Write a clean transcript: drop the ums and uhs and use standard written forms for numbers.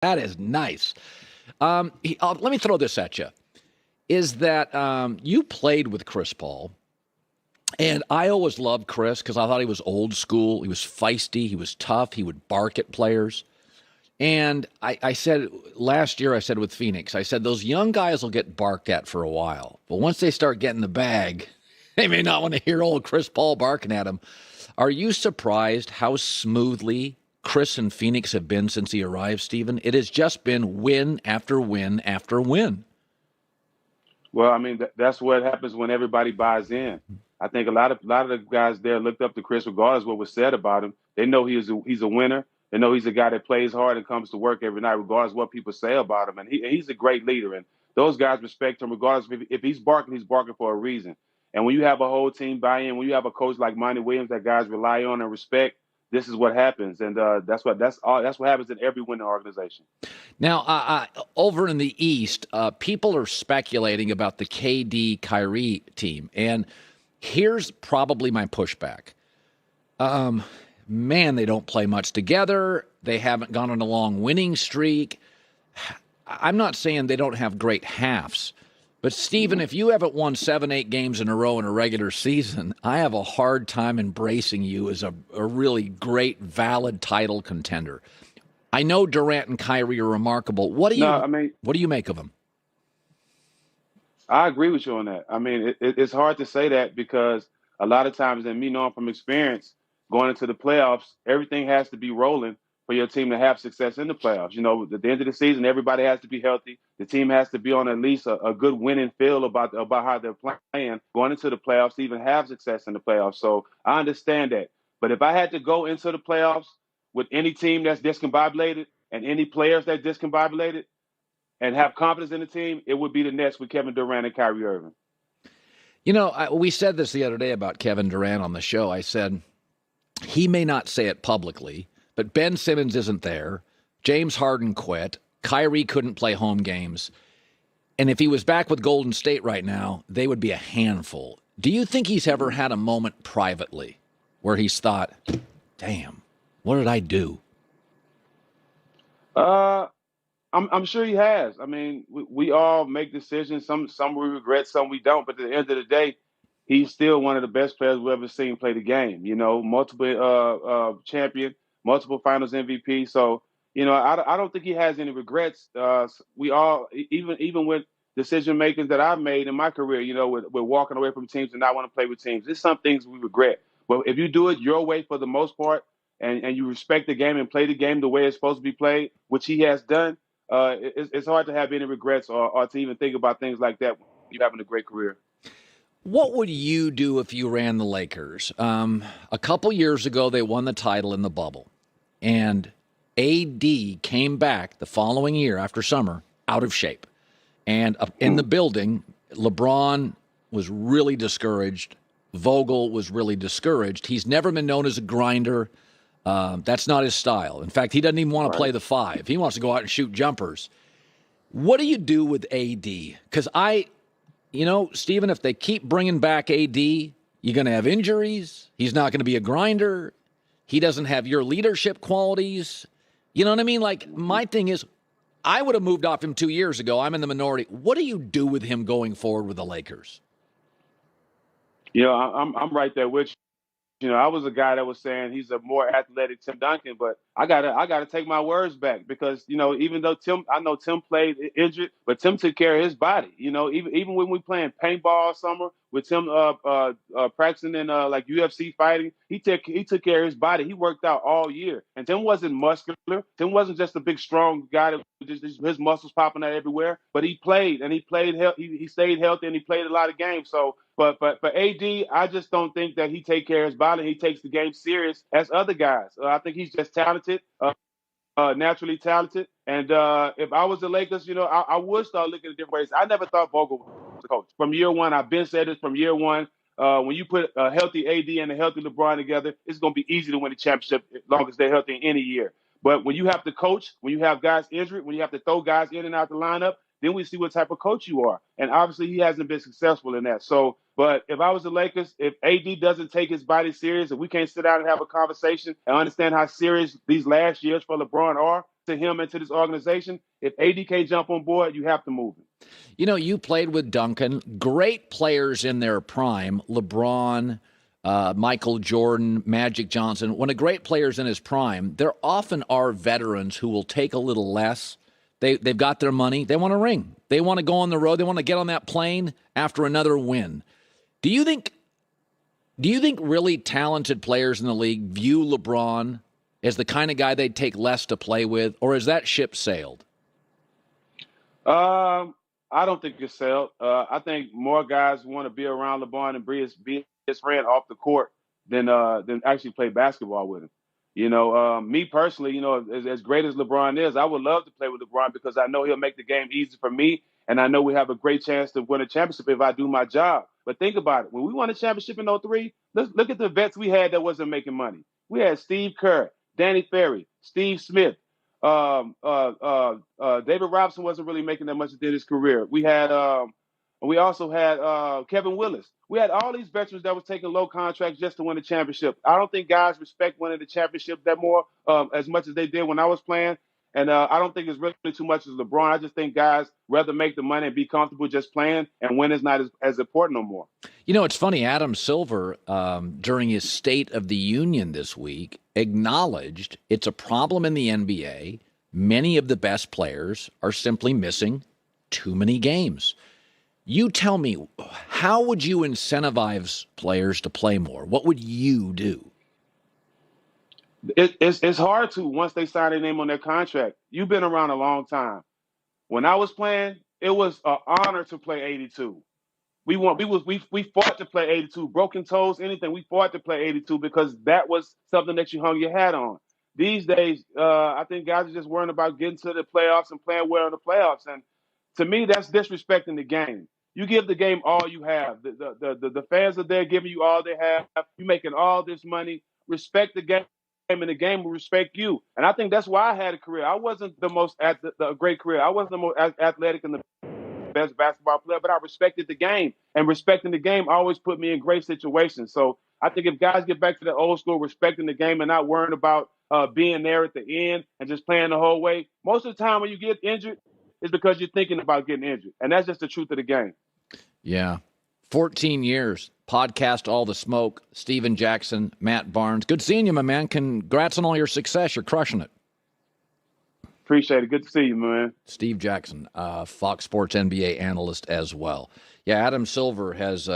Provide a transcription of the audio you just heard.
That is nice. Let me throw this at you. Is that you played with Chris Paul, and I always loved Chris because I thought he was old school. He was feisty. He was tough. He would bark at players. And I said last year, I said with Phoenix, I said those young guys will get barked at for a while. But once they start getting the bag, they may not want to hear old Chris Paul barking at them. Are you surprised how smoothly Chris and Phoenix have been since he arrived, Stephen? It has just been win after win after win. Well, I mean, that's what happens when everybody buys in. I think a lot of the guys there looked up to Chris, regardless of what was said about him. They know he's a winner. They know he's a guy that plays hard and comes to work every night, regardless of what people say about him. And he's a great leader. And those guys respect him, regardless if he's barking for a reason. And when you have a whole team buy in, when you have a coach like Monty Williams that guys rely on and respect, this is what happens. And that's what happens in every winning organization. Now, over in the East, people are speculating about the KD Kyrie team. And here's probably my pushback. Man, they don't play much together. They haven't gone on a long winning streak. I'm not saying they don't have great halves. But, Stephen, if you haven't won 7, 8 games in a row in a regular season, I have a hard time embracing you as a really great, valid title contender. I know Durant and Kyrie are remarkable. What do you make of them? I agree with you on that. I mean, it's hard to say that because a lot of times, and me knowing from experience, going into the playoffs, everything has to be rolling for your team to have success in the playoffs. You know, at the end of the season, everybody has to be healthy. The team has to be on at least a good winning feel about how they're playing going into the playoffs to even have success in the playoffs. So I understand that. But if I had to go into the playoffs with any team that's discombobulated and any players that discombobulated, and have confidence in the team, it would be the Nets with Kevin Durant and Kyrie Irving. You know, we said this the other day about Kevin Durant on the show. I said he may not say it publicly, but Ben Simmons isn't there. James Harden quit. Kyrie couldn't play home games. And if he was back with Golden State right now, they would be a handful. Do you think he's ever had a moment privately where he's thought, damn, what did I do? I'm sure he has. I mean, we all make decisions. Some we regret, some we don't. But at the end of the day, he's still one of the best players we've ever seen play the game. You know, multiple champion, multiple Finals MVP. So you know, I don't think he has any regrets. We all, even with decision makings that I've made in my career, you know, with walking away from teams and not want to play with teams. There's some things we regret. But if you do it your way for the most part, and you respect the game and play the game the way it's supposed to be played, which he has done, it's hard to have any regrets or to even think about things like that when you're having a great career. What would you do if you ran the Lakers? A couple years ago, they won the title in the bubble, and AD came back the following year after summer out of shape. And in the building, LeBron was really discouraged. Vogel was really discouraged. He's never been known as a grinder. That's not his style. In fact, he doesn't even want to play the 5. He wants to go out and shoot jumpers. What do you do with AD? Because Stephen, if they keep bringing back AD, you're going to have injuries. He's not going to be a grinder. He doesn't have your leadership qualities. You know what I mean? Like, my thing is, I would have moved off him 2 years ago. I'm in the minority. What do you do with him going forward with the Lakers? You know, I'm right there with you. You know, I was a guy that was saying he's a more athletic Tim Duncan, but I gotta take my words back because you know even though I know Tim played injured, but Tim took care of his body. You know, even when we playing paintball all summer with Tim practicing in like UFC fighting, he took care of his body. He worked out all year, and Tim wasn't muscular. Tim wasn't just a big strong guy that just his muscles popping out everywhere. But he played and he played. He stayed healthy and he played a lot of games. So. But for AD, I just don't think that he take care of his body. He takes the game serious as other guys. I think he's just talented, naturally talented. And if I was the Lakers, you know, I would start looking at different ways. I never thought Vogel was a coach. From year one, I've been said this from year one. When you put a healthy AD and a healthy LeBron together, it's going to be easy to win a championship as long as they're healthy in any year. But when you have to coach, when you have guys injured, when you have to throw guys in and out the lineup, then we see what type of coach you are. And obviously, he hasn't been successful in that. So, but if I was the Lakers, if AD doesn't take his body serious, if we can't sit down and have a conversation and understand how serious these last years for LeBron are, to him and to this organization. If AD can't jump on board, you have to move him. You know, you played with Duncan. Great players in their prime. LeBron, Michael Jordan, Magic Johnson. When a great player's in his prime, there often are veterans who will take a little less. They've got their money. They want a ring. They want to go on the road. They want to get on that plane after another win. Do you think really talented players in the league view LeBron as the kind of guy they'd take less to play with, or is that ship sailed? I don't think it's sailed. I think more guys want to be around LeBron and be his friend off the court than actually play basketball with him. You know, me personally, you know, as great as LeBron is, I would love to play with LeBron because I know he'll make the game easy for me, and I know we have a great chance to win a championship if I do my job. But think about it. When we won a championship in '03, let's look at the vets we had that wasn't making money. We had Steve Kerr, Danny Ferry, Steve Smith. David Robinson wasn't really making that much in his career. We also had Kevin Willis. We had all these veterans that was taking low contracts just to win a championship. I don't think guys respect winning the championship that more as much as they did when I was playing. And I don't think it's really too much as LeBron. I just think guys rather make the money and be comfortable just playing, and win is not as important no more. You know, it's funny. Adam Silver, during his State of the Union this week, acknowledged it's a problem in the NBA. Many of the best players are simply missing too many games. You tell me, how would you incentivize players to play more? What would you do? It's hard to once they sign their name on their contract. You've been around a long time. When I was playing, it was an honor to play 82. We fought to play 82. Broken toes, anything. We fought to play 82 because that was something that you hung your hat on. These days, I think guys are just worrying about getting to the playoffs and playing well in the playoffs. And to me, that's disrespecting the game. You give the game all you have. The fans are there giving you all they have. You're making all this money. Respect the game, and the game will respect you. And I think that's why I had a career. I wasn't the most the great career. I wasn't the most athletic and the best basketball player, but I respected the game. And respecting the game always put me in great situations. So I think if guys get back to the old school, respecting the game and not worrying about being there at the end and just playing the whole way, most of the time when you get injured, it's because you're thinking about getting injured. And that's just the truth of the game. Yeah. 14 years. Podcast All the Smoke. Steven Jackson, Matt Barnes. Good seeing you, my man. Congrats on all your success. You're crushing it. Appreciate it. Good to see you, man. Steve Jackson, Fox Sports NBA analyst as well. Yeah, Adam Silver has